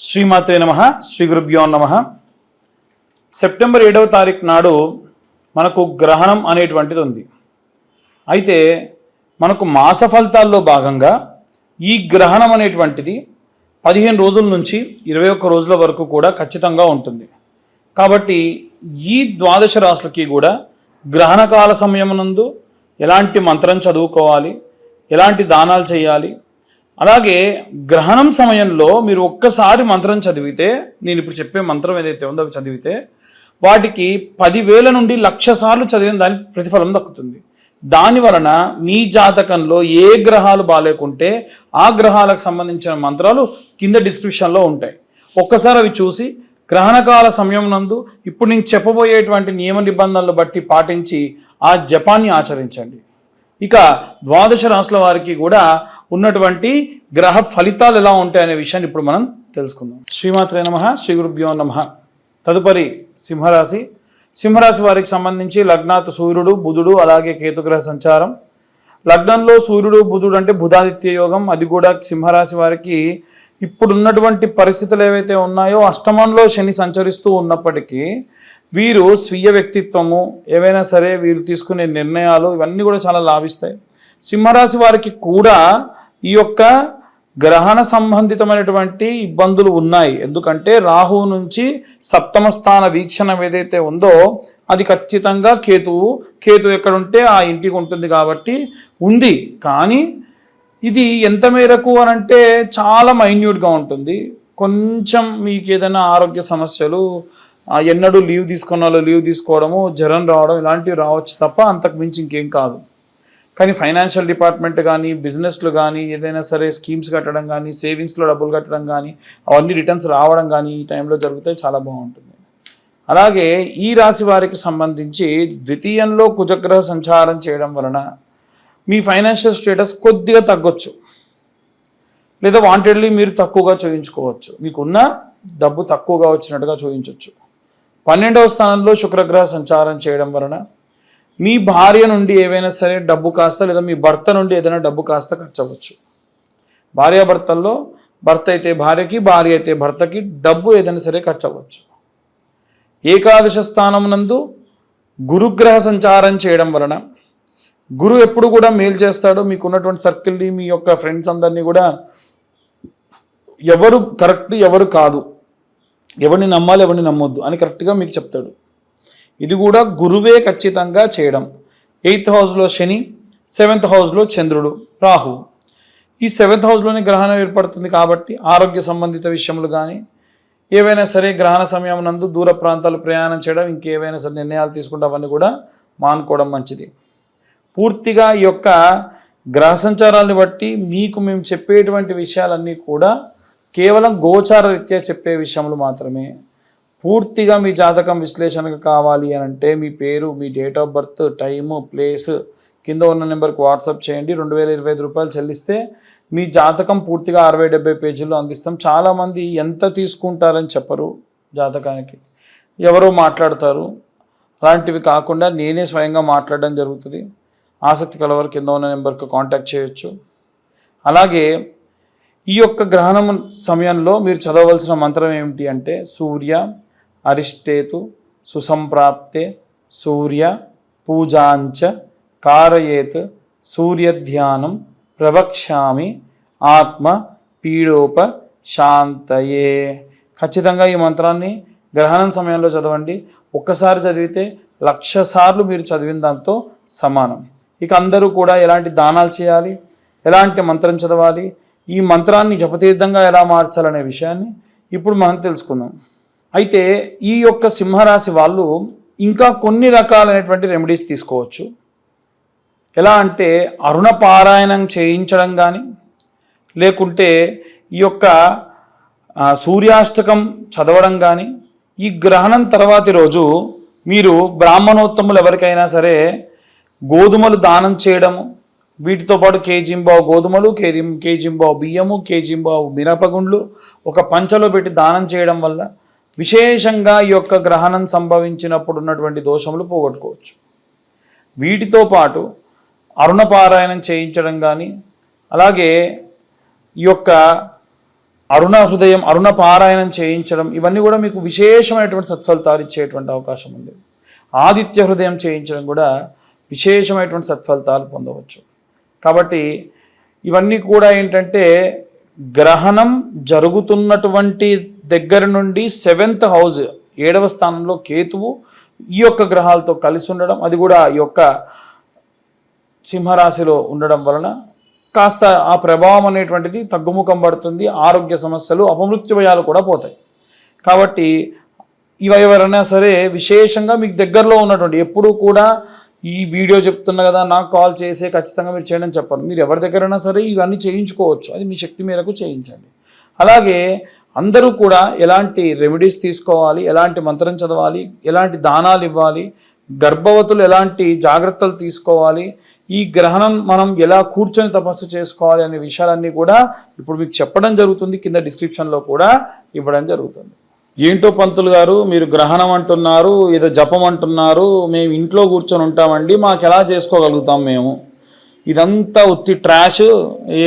శ్రీమాత్రే నమః. శ్రీ గురుభ్యో నమః. సెప్టెంబర్ 7వ తారీఖు నాడు మనకు గ్రహణం అనేటువంటిది ఉంది. అయితే మనకు మాస ఫలితాల్లో భాగంగా ఈ గ్రహణం అనేటువంటిది 15 రోజుల నుంచి 21 రోజుల వరకు కూడా ఖచ్చితంగా ఉంటుంది. కాబట్టి ఈ ద్వాదశ రాశులకి కూడా గ్రహణకాల సమయమునందు ఎలాంటి మంత్రం చదువుకోవాలి, ఎలాంటి దానాలు చేయాలి, అలాగే గ్రహణం సమయంలో మీరు ఒక్కసారి మంత్రం చదివితే, నేను ఇప్పుడు చెప్పే మంత్రం ఏదైతే ఉందో అవి చదివితే వాటికి 10,000 నుండి 1,00,000 సార్లు చదివిన దానికి ప్రతిఫలం దక్కుతుంది. దాని వలన మీ జాతకంలో ఏ గ్రహాలు బాగాలేకుంటే ఆ గ్రహాలకు సంబంధించిన మంత్రాలు కింద డిస్క్రిప్షన్లో ఉంటాయి. ఒక్కసారి అవి చూసి గ్రహణకాల సమయం నందు ఇప్పుడు నేను చెప్పబోయేటువంటి నియమ నిబంధనలు బట్టి పాటించి ఆ జపాన్ని ఆచరించండి. ఇక ద్వాదశ రాశుల వారికి కూడా ఉన్నటువంటి గ్రహ ఫలితాలు ఎలా ఉంటాయనే విషయాన్ని ఇప్పుడు మనం తెలుసుకుందాం. శ్రీమాత్రే నమః. శ్రీ గురుభ్యో నమః. తదుపరి సింహరాశి. సింహరాశి వారికి సంబంధించి లగ్నాత్ సూర్యుడు, బుధుడు, అలాగే కేతుగ్రహ సంచారం. లగ్నంలో సూర్యుడు, బుధుడు అంటే బుధాదిత్య యోగం. అది కూడా సింహరాశి వారికి ఇప్పుడున్నటువంటి పరిస్థితులు ఏవైతే ఉన్నాయో అష్టమంలో శని సంచరిస్తూ ఉన్నప్పటికీ వీరు స్వీయ వ్యక్తిత్వము, ఏవైనా సరే వీరు తీసుకునే నిర్ణయాలు ఇవన్నీ కూడా చాలా లాభిస్తాయి. సింహరాశి వారికి కూడా ఈ యొక్క గ్రహణ సంబంధితమైనటువంటి ఇబ్బందులు ఉన్నాయి. ఎందుకంటే రాహువు నుంచి సప్తమ స్థాన వీక్షణం ఏదైతే ఉందో అది ఖచ్చితంగా కేతు ఎక్కడుంటే ఆ ఇంటికి ఉంటుంది కాబట్టి ఉంది. కానీ ఇది ఎంత మేరకు అనంటే చాలా మైన్యూట్గా ఉంటుంది. కొంచెం మీకు ఏదైనా ఆరోగ్య సమస్యలు, ఎన్నడూ లీవ్ తీసుకున్న వాళ్ళు లీవ్ తీసుకోవడము, జ్వరం రావడం ఇలాంటివి రావచ్చు తప్ప అంతకు మించి ఇంకేం కాదు. కానీ ఫైనాన్షియల్ డిపార్ట్మెంట్ కానీ, బిజినెస్లు కానీ, ఏదైనా సరే స్కీమ్స్ కట్టడం కానీ, సేవింగ్స్లో డబ్బులు కట్టడం కానీ, అవన్నీ రిటర్న్స్ రావడం కానీ ఈ టైంలో జరిగితే చాలా బాగుంటుంది. అలాగే ఈ రాశి వారికి సంబంధించి ద్వితీయంలో కుజగ్రహ సంచారం చేయడం వలన మీ ఫైనాన్షియల్ స్టేటస్ కొద్దిగా తగ్గొచ్చు, లేదా వాంటెడ్లీ మీరు తక్కువగా చూయించుకోవచ్చు. మీకున్న డబ్బు తక్కువగా వచ్చినట్టుగా చూయించవచ్చు. 12వ స్థానంలో శుక్రగ్రహ సంచారం చేయడం వలన మీ భార్య నుండి ఏవైనా సరే డబ్బు కాస్త, లేదా మీ భర్త నుండి ఏదైనా డబ్బు కాస్త ఖర్చు అవ్వచ్చు. భార్యాభర్తల్లో భర్త అయితే భార్యకి, భార్య అయితే భర్తకి డబ్బు ఏదైనా సరే ఖర్చు అవ్వచ్చు. ఏకాదశ స్థానం నందు గురుగ్రహ సంచారం చేయడం వలన గురు ఎప్పుడు కూడా మేలు చేస్తాడు. మీకు ఉన్నటువంటి సర్కిల్ని, మీ యొక్క ఫ్రెండ్స్ అందరినీ కూడా ఎవరు కరెక్ట్ ఎవరు కాదు, ఎవరిని నమ్మాలి ఎవరిని నమ్మొద్దు అని కరెక్ట్గా మీకు చెప్తాడు. ఇది కూడా గురువే ఖచ్చితంగా చేయడం. 8th హౌస్లో శని, 7th హౌస్లో చంద్రుడు, రాహు. ఈ 7th హౌస్లోని గ్రహణం ఏర్పడుతుంది కాబట్టి ఆరోగ్య సంబంధిత విషయములు కానీ, ఏవైనా సరే గ్రహణ సమయం నందు దూర ప్రాంతాలు ప్రయాణం చేయడం, ఇంకేవైనా సరే నిర్ణయాలు తీసుకుంటే అవన్నీ కూడా మానుకోవడం మంచిది. పూర్తిగా ఈ యొక్క గ్రహ సంచారాన్ని బట్టి మీకు మేము చెప్పేటువంటి విషయాలన్నీ కూడా కేవలం గోచార రీత్యా చెప్పే విషయములు మాత్రమే. పూర్తిగా మీ జాతకం విశ్లేషణకు కావాలి అని అంటే మీ పేరు, మీ date of birth, time, place కింద ఉన్న నెంబర్కి వాట్సాప్ చేయండి. 2,025 రూపాయలు చెల్లిస్తే మీ జాతకం పూర్తిగా 60-70 పేజీల్లో అందిస్తాం. చాలామంది ఎంత తీసుకుంటారని చెప్పరు జాతకానికి, ఎవరో మాట్లాడతారు. అలాంటివి కాకుండా నేనే స్వయంగా మాట్లాడడం జరుగుతుంది. ఆసక్తి కలవారు కింద ఉన్న నెంబర్కి కాంటాక్ట్ చేయొచ్చు. అలాగే ఈ యొక్క గ్రహణం సమయంలో మీరు చదవవలసిన మంత్రం ఏమిటి అంటే సూర్య అరిష్టేతు సుసంప్రాప్తే సూర్య పూజాంచ కారయేత్ సూర్యధ్యానం ప్రవక్ష్యామి ఆత్మ పీడోప శాంతయే. ఖచ్చితంగా ఈ మంత్రాన్ని గ్రహణం సమయంలో చదవండి. ఒక్కసారి చదివితే 1,00,000 సార్లు మీరు చదివిన దాంతో సమానం. ఇక అందరూ కూడా ఎలాంటి దానాలు చేయాలి, ఎలాంటి మంత్రం చదవాలి, ఈ మంత్రాన్ని జపతీర్థంగా ఎలా మార్చాలనే విషయాన్ని ఇప్పుడు మనం తెలుసుకుందాం. అయితే ఈ యొక్క సింహరాశి వాళ్ళు ఇంకా కొన్ని రకాలైనటువంటి రెమెడీస్ తీసుకోవచ్చు. ఎలా అంటే అరుణ పారాయణం చేయించడం కానీ, లేకుంటే ఈ యొక్క సూర్యాష్టకం చదవడం కానీ, ఈ గ్రహణం తర్వాతి రోజు మీరు బ్రాహ్మణోత్తములు ఎవరికైనా సరే గోధుమలు దానం చేయడము, వీటితో పాటు కేజీంబావు గోధుమలు, కేజీంబావు బియ్యము, కేజీంబావు మినపగుండ్లు ఒక పంచలో పెట్టి దానం చేయడం వల్ల విశేషంగా ఈ యొక్క గ్రహణం సంభవించినప్పుడు ఉన్నటువంటి దోషములు పోగొట్టుకోవచ్చు. వీటితో పాటు అరుణపారాయణం చేయించడం కానీ, అలాగే ఈ యొక్క అరుణ హృదయం, అరుణ పారాయణం చేయించడం, ఇవన్నీ కూడా మీకు విశేషమైనటువంటి సత్ఫలితాలు ఇచ్చేటువంటి అవకాశం ఉంది. ఆదిత్య హృదయం చేయించడం కూడా విశేషమైనటువంటి సత్ఫలితాలు పొందవచ్చు. కాబట్టి ఇవన్నీ కూడా ఏంటంటే గ్రహణం జరుగుతున్నటువంటి దగ్గర నుండి 7th హౌస్ 7వ స్థానంలో కేతువు ఈ యొక్క గ్రహాలతో కలిసి ఉండడం, అది కూడా ఈ యొక్క సింహరాశిలో ఉండడం వలన కాస్త ఆ ప్రభావం అనేటువంటిది తగ్గుముఖం పడుతుంది. ఆరోగ్య సమస్యలు, అపమృత్యుభయాలు కూడా పోతాయి. కాబట్టి ఇవి ఎవరైనా సరే విశేషంగా మీకు దగ్గరలో ఉన్నటువంటి, ఎప్పుడూ కూడా ఈ వీడియో చెప్తున్నా కదా నాకు కాల్ చేసే ఖచ్చితంగా మీరు చేయడం చెప్పాలి. మీరు ఎవరి దగ్గరైనా సరే ఇవన్నీ చేయించుకోవచ్చు, అది మీ శక్తి మేరకు చేయించండి. అలాగే అందరూ కూడా ఎలాంటి రెమెడీస్ తీసుకోవాలి, ఎలాంటి మంత్రం చదవాలి, ఎలాంటి దానాలు ఇవ్వాలి, గర్భవతులు ఎలాంటి జాగ్రత్తలు తీసుకోవాలి, ఈ గ్రహణం మనం ఎలా కూర్చొని తపస్సు చేసుకోవాలి అనే విషయాలన్నీ కూడా ఇప్పుడు మీకు చెప్పడం జరుగుతుంది. కింద డిస్క్రిప్షన్లో కూడా ఇవ్వడం జరుగుతుంది. ఏంటో పంతులు గారు మీరు గ్రహణం అంటున్నారు, ఏదో జపం అంటున్నారు, మేము ఇంట్లో కూర్చొని ఉంటామండి, మాకు ఎలా చేసుకోగలుగుతాం మేము? ఇదంతా ఉత్తి ట్రాష్,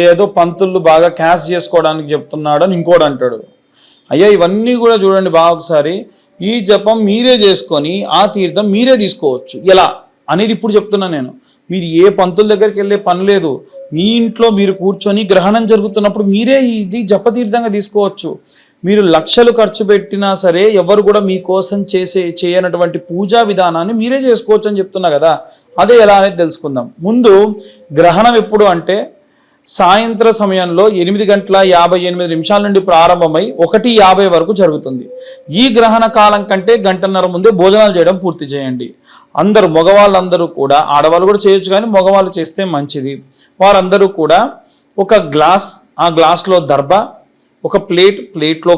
ఏదో పంతులు బాగా క్యాష్ చేసుకోవడానికి చెప్తున్నాడు అని ఇంకోటి అంటాడు. అయ్యా ఇవన్నీ కూడా చూడండి బాగా ఒకసారి. ఈ జపం మీరే చేసుకొని ఆ తీర్థం మీరే తీసుకోవచ్చు. ఎలా అనేది ఇప్పుడు చెప్తున్నా నేను. మీరు ఏ పంతుల దగ్గరికి వెళ్ళే పని లేదు. మీ ఇంట్లో మీరు కూర్చొని గ్రహణం జరుగుతున్నప్పుడు మీరే ఇది జపతీర్థంగా తీసుకోవచ్చు. మీరు లక్షలు ఖర్చు పెట్టినా సరే ఎవరు కూడా మీకోసం చేయనటువంటి పూజా విధానాన్ని మీరే చేసుకోవచ్చు అని చెప్తున్నా కదా. అదే ఎలా అనేది తెలుసుకుందాం. ముందు గ్రహణం ఎప్పుడు అంటే సాయంత్రం సమయంలో 8:58 నుండి ప్రారంభమై 1:50 వరకు జరుగుతుంది. ఈ గ్రహణ కాలం కంటే గంటన్నర ముందే భోజనాలు చేయడం పూర్తి చేయండి. అందరూ మగవాళ్ళందరూ కూడా, ఆడవాళ్ళు కూడా చేయొచ్చు కానీ మగవాళ్ళు చేస్తే మంచిది. వారందరూ కూడా ఒక గ్లాస్, ఆ గ్లాస్లో దర్భ, ఒక ప్లేట్లో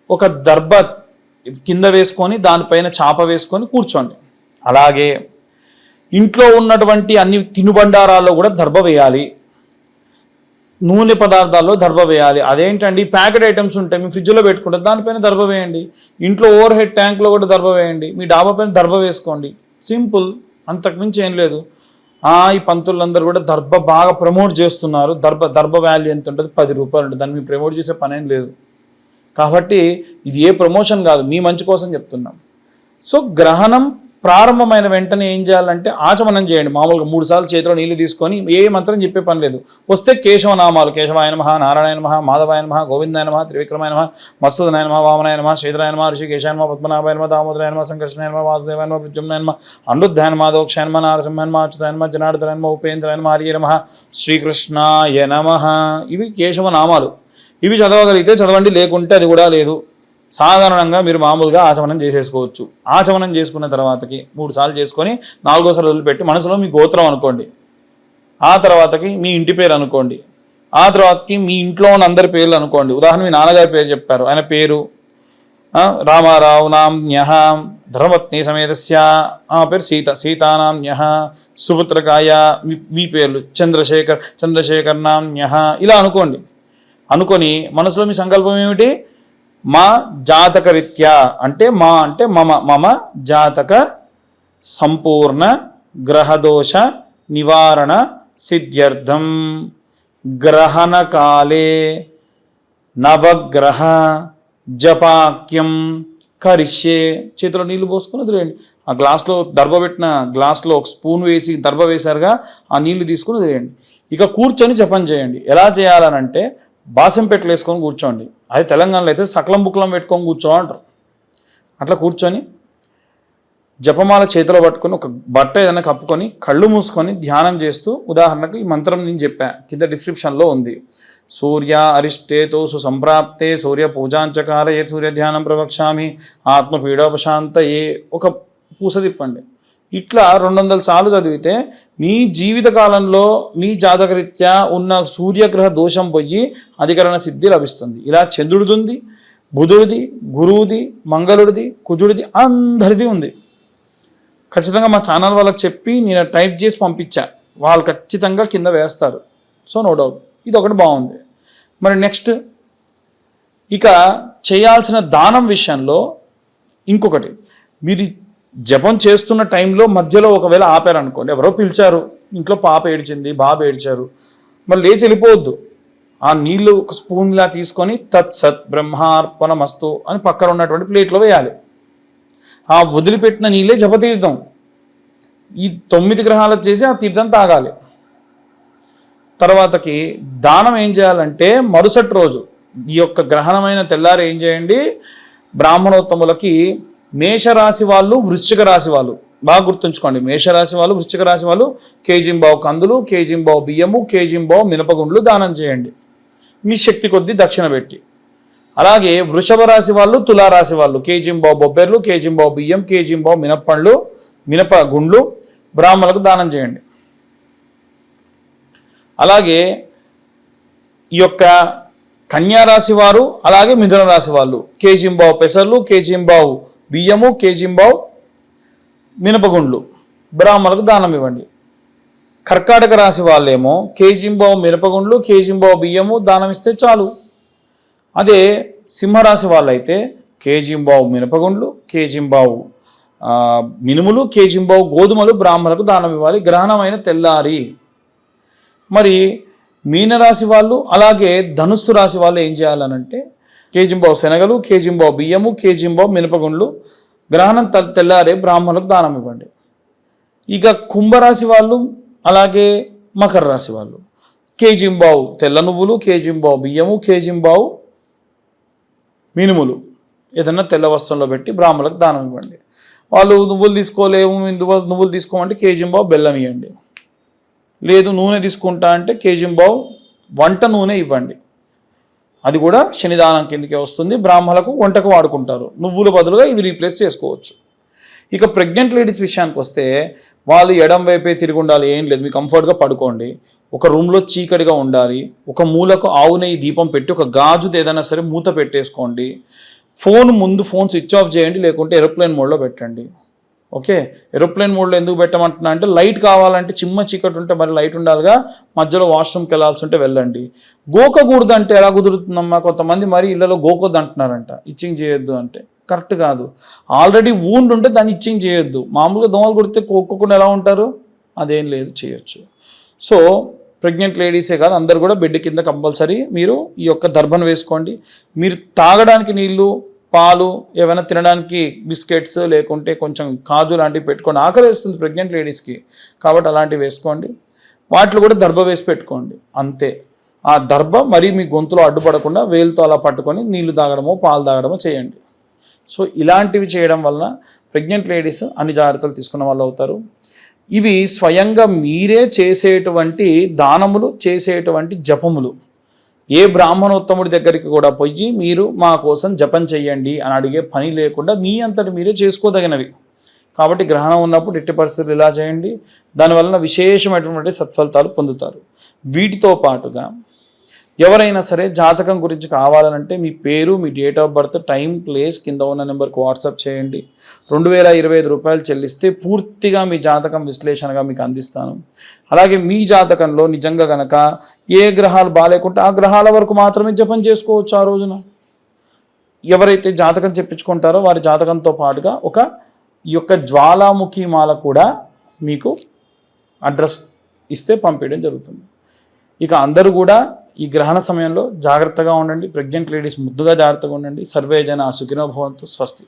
ఒక దర్భ కింద వేసుకొని దానిపైన చాప వేసుకొని కూర్చోండి. అలాగే ఇంట్లో ఉన్నటువంటి అన్ని తినుబండారాల్లో కూడా దర్భ వేయాలి. నూనె పదార్థాల్లో దర్భ వేయాలి. అదేంటండి ప్యాకెట్ ఐటమ్స్ ఉంటాయి మీ ఫ్రిడ్జ్లో పెట్టుకుంటే దానిపైన దర్భ వేయండి. ఇంట్లో ఓవర్ హెడ్ ట్యాంక్లో కూడా దర్భ వేయండి. మీ డాబా పైన దర్భ వేసుకోండి. సింపుల్, అంతకుమించి ఏం లేదు. ఈ పంతులందరూ కూడా దర్భ బాగా ప్రమోట్ చేస్తున్నారు. దర్భ వాల్యూ ఎంత ఉంటుంది? 10 రూపాయలు ఉంటుంది. దాన్ని మీరు ప్రమోట్ చేసే పనేం లేదు. కాబట్టి ఇది ఏ ప్రమోషన్ కాదు, మీ మంచి కోసం చెప్తున్నాం. సో గ్రహణం ప్రారంభమైన వెంటనే ఏం చేయాలంటే ఆచమనం చేయండి. మామూలుగా 3 సార్లు చేతిలో నీళ్లు తీసుకొని ఏ మంత్రం చెప్పే పని లేదు. వస్తే కేశవనామాలు, కేశవాయ నమః, నారాయణ నమః, మాధవాయ నమః, గోవిందాయ నమః, త్రివిక్రమాయ నమః, మత్సూదనాయ నమః, వామనాయ నమః, శ్రీధరాయ నమః, ఋషికేశాయ నమః, పద్మనాభాయ నమః, దామోదరాయ నమః, సంకర్షణాయ నమః, వాసుదేవాయ నమః, ప్రద్యుమ్నాయ నమః, అనిరుద్ధాయ నమః, దోక్షాయ నమః, నారసింహాయ నమః, అచ్యుతాయ నమః, జనార్దనాయ నమః, ఉపేంద్రాయ నమః, హరియే నమః, శ్రీకృష్ణాయ నమః. ఇవి కేశవనామాలు. ఇవి చదవగలిగితే చదవండి, లేకుంటే అది కూడా లేదు. సాధారణంగా మీరు మామూలుగా ఆచమనం చేసేసుకోవచ్చు. ఆచమనం చేసుకున్న తర్వాతకి 3 సార్లు చేసుకొని 4వ సార్లు వదిలిపెట్టి మనసులో మీ గోత్రం అనుకోండి. ఆ తర్వాతకి మీ ఇంటి పేరు అనుకోండి. ఆ తర్వాతకి మీ ఇంట్లో ఉన్న అందరి పేర్లు అనుకోండి. ఉదాహరణ మీ నాన్నగారి పేరు చెప్పారు, ఆయన పేరు రామారావు నామ్యః, ధర్మపత్ని సమేతస్య పేరు సీతానామ్యః, సుపుత్రకాయ మీ పేర్లు చంద్రశేఖర్ నామ్యః, ఇలా అనుకోండి. అనుకొని మనసులో మీ సంకల్పం ఏమిటి? మా జాతక రీత్యా అంటే మమ జాతక సంపూర్ణ గ్రహదోష నివారణ సిద్ధ్యర్థం గ్రహణ కాలే నవగ్రహ జపాక్యం కరిష్యే. చేతిలో నీళ్లు పోసుకొని వదిలేయండి. ఆ గ్లాస్లో గ్లాస్లో ఒక స్పూన్ వేసి దర్భ వేశారుగా, ఆ నీళ్లు తీసుకుని వదిలేయండి. ఇక కూర్చొని జపం చేయండి. ఎలా చేయాలనంటే బాసం పెట్టలు వేసుకొని కూర్చోండి. అది తెలంగాణలో అయితే సకలం బుక్లం పెట్టుకొని కూర్చోమంటారు. అట్లా కూర్చొని జపమాల చేతిలో పట్టుకొని ఒక బట్ట ఏదైనా కప్పుకొని కళ్ళు మూసుకొని ధ్యానం చేస్తూ, ఉదాహరణకు ఈ మంత్రం నేను చెప్పా, కింద డిస్క్రిప్షన్లో ఉంది. సూర్య అరిష్టేతో సుసంప్రాప్తే సూర్య పూజాంచకారయే సూర్య ధ్యానం ప్రవక్ష్యామి ఆత్మపీడోపశాంతయే. ఒక పూస తిప్పండి. ఇట్లా 200 సార్లు చదివితే మీ జీవితకాలంలో మీ జాతకరీత్యా ఉన్న సూర్యగ్రహ దోషం పోయి అధికరణ సిద్ధి లభిస్తుంది. ఇలా చంద్రుడిది, బుధుడిది, గురువుది, మంగళుడిది, కుజుడిది, అందరిది ఉంది. ఖచ్చితంగా మా ఛానల్ వాళ్ళకి చెప్పి నేను టైప్ చేసి పంపించా, వాళ్ళు ఖచ్చితంగా కింద వేస్తారు. సో నో డౌట్, ఇది ఒకటి బాగుంది. మరి నెక్స్ట్ ఇక చేయాల్సిన దానం విషయంలో ఇంకొకటి, మీరు జపం చేస్తున్న టైంలో మధ్యలో ఒకవేళ ఆపారనుకోండి, ఎవరో పిలిచారు, ఇంట్లో పాప ఏడ్చింది, బాబు ఏడ్చారు, మరి లేచి వెళ్ళిపోవద్దు. ఆ నీళ్లు ఒక స్పూన్లా తీసుకొని తత్సత్ బ్రహ్మార్పణమస్తు అని పక్కన ఉన్నటువంటి ప్లేట్లో వేయాలి. ఆ వదిలిపెట్టిన నీళ్ళే జపతీర్థం. ఈ 9 గ్రహాలకు చేసి ఆ తీర్థం తాగాలి. తర్వాతకి దానం ఏం చేయాలంటే మరుసటి రోజు ఈ యొక్క గ్రహణమైన తెల్లారి ఏం చేయండి, బ్రాహ్మణోత్తములకి మేషరాశి వాళ్ళు, వృశ్చిక రాశి వాళ్ళు బాగా గుర్తుంచుకోండి. మేషరాశి వాళ్ళు, వృశ్చిక రాశి వాళ్ళు కేజింబావు కందులు, కేజింబావు బియ్యము, కేజింబావు మినపగుండ్లు దానం చేయండి మీ శక్తి కొద్దీ దక్షిణ పెట్టి. అలాగే వృషభ రాశి వాళ్ళు, తులారాశి వాళ్ళు కేజింబావు బొబ్బెర్లు, కేజింబావు బియ్యం, కేజింబావు మినప్పండ్లు, మినపగుండ్లు బ్రాహ్మణులకు దానం చేయండి. అలాగే ఈ యొక్క కన్యారాశి వారు, అలాగే మిథున రాశి వాళ్ళు కేజింబావు పెసర్లు, కేజింబావు బియ్యము, కేజింబావు మినపగుండ్లు బ్రాహ్మణులకు దానం ఇవ్వండి. కర్కాటక రాశి వాళ్ళేమో కేజింబావు మినపగుండ్లు, కేజింబావు బియ్యము దానం ఇస్తే చాలు. అదే సింహరాశి వాళ్ళైతే కేజింబావు మినపగుండ్లు, కేజింబావు మినుములు, కేజింబావు గోధుమలు బ్రాహ్మణులకు దానం ఇవ్వాలి గ్రహణమైన తెల్లారి. మరి మీనరాశి వాళ్ళు, అలాగే ధనుస్సు రాశి వాళ్ళు ఏం చేయాలనంటే కేజింబావు శనగలు, కేజింబావు బియ్యము, కేజింబావు మినపగుండ్లు గ్రహణం తెల్లారే బ్రాహ్మణులకు దానం ఇవ్వండి. ఇక కుంభరాశి వాళ్ళు, అలాగే మకర రాశి వాళ్ళు కేజింబావు తెల్ల నువ్వులు, కేజింబావు బియ్యము, కేజింబావు మినుములు ఏదన్నా తెల్ల వస్త్రంలో పెట్టి బ్రాహ్మణులకు దానం ఇవ్వండి. వాళ్ళు నువ్వులు తీసుకోలేము, నువ్వులు తీసుకోమంటే కేజింబావు బెల్లం ఇవ్వండి. లేదు నూనె తీసుకుంటా అంటే కేజింబావు వంట నూనె ఇవ్వండి. అది కూడా శనిదానం కిందకే వస్తుంది. బ్రాహ్మణులకు వంటకు వాడుకుంటారు. నువ్వుల బదులుగా ఇవి రీప్లేస్ చేసుకోవచ్చు. ఇక ప్రెగ్నెంట్ లేడీస్ విషయానికి వస్తే వాళ్ళు ఎడం వైపే తిరిగి ఉండాలి. ఏం లేదు, మీకు కంఫర్ట్గా పడుకోండి. ఒక రూమ్లో చీకటిగా ఉండాలి. ఒక మూలకు ఆవు నెయ్యి దీపం పెట్టి ఒక గాజుది ఏదైనా సరే మూత పెట్టేసుకోండి. ఫోన్ స్విచ్ ఆఫ్ చేయండి, లేకుంటే ఏరోప్లేన్ మోడ్లో పెట్టండి. ఓకే, ఏరోప్లేన్ మోడ్లో ఎందుకు పెట్టమంటున్నా అంటే లైట్ కావాలంటే చిమ్మ చీకటి ఉంటే మరి లైట్ ఉండాలిగా, మధ్యలో వాష్రూమ్కి వెళ్ళాల్సి ఉంటే వెళ్ళండి. గోకకూడదు అంటే ఎలా కుదురుతుందమ్మా? కొంతమంది మరి ఇళ్ళలో గోకొద్దు అంటున్నారంట, ఇచ్చింగ్ చేయొద్దు అంటే. కరెక్ట్ కాదు. ఆల్రెడీ వూండ్ ఉంటే దాన్ని ఇచ్చింగ్ చేయొద్దు. మామూలుగా దోమలు కొడితే కోక్కోకుండా ఎలా ఉంటారు? అదేం లేదు, చేయొచ్చు. సో ప్రెగ్నెంట్ లేడీసే కాదు, అందరు కూడా బెడ్ కింద కంపల్సరీ మీరు ఈ యొక్క దర్భను వేసుకోండి. మీరు తాగడానికి నీళ్ళు, పాలు, ఏమైనా తినడానికి బిస్కెట్స్, లేకుంటే కొంచెం కాజు లాంటివి పెట్టుకోండి. ఆకలిస్తుంది ప్రెగ్నెంట్ లేడీస్కి, కాబట్టి అలాంటివి వేసుకోండి. వాటిలో కూడా దర్భ వేసి పెట్టుకోండి. అంతే. ఆ దర్భ మరీ మీ గొంతులో అడ్డుపడకుండా వేలుతో అలా పట్టుకొని నీళ్లు తాగడమో పాలు తాగడమో చేయండి. సో ఇలాంటివి చేయడం వలన ప్రెగ్నెంట్ లేడీస్ అన్ని జాగ్రత్తలు తీసుకున్న వాళ్ళు అవుతారు. ఇవి స్వయంగా మీరే చేసేటువంటి దానములు, చేసేటువంటి జపములు. ఏ బ్రాహ్మణోత్తముడి దగ్గరికి కూడా పోయి మీరు మా కోసం జపం చెయ్యండి అని అడిగే పని లేకుండా మీ అంతటి మీరే చేసుకోదగినవి. కాబట్టి గ్రహణం ఉన్నప్పుడు ఎట్టి పరిస్థితులు ఇలా చేయండి. దానివలన విశేషమైనటువంటి సత్ఫలితాలు పొందుతారు. వీటితో పాటుగా ఎవరైనా సరే జాతకం గురించి కావాలనంటే మీ పేరు, మీ date of birth, time, place కింద ఉన్న నెంబర్కి వాట్సాప్ చేయండి. 2025 రూపాయలు చెల్లిస్తే పూర్తిగా మీ జాతకం విశ్లేషణగా మీకు అందిస్తాను. అలాగే మీ జాతకంలో నిజంగా గనక ఏ గ్రహాలు బాగాలేకుంటే ఆ గ్రహాల వరకు మాత్రమే జపం చేసుకోవచ్చు ఆ రోజున. ఎవరైతే జాతకం చెప్పించుకుంటారో వారి జాతకంతో పాటుగా ఈ యొక్క జ్వాలాముఖి మాల కూడా మీకు అడ్రస్ ఇస్తే పంపించడం జరుగుతుంది. ఇక అందరూ కూడా ఈ గ్రహణ సమయంలో జాగ్రత్తగా ఉండండి. ప్రెగ్నెంట్ లేడీస్ ముద్దుగా జాగ్రత్తగా ఉండండి. సర్వే జన సుఖినో భవంతు. స్వస్తి.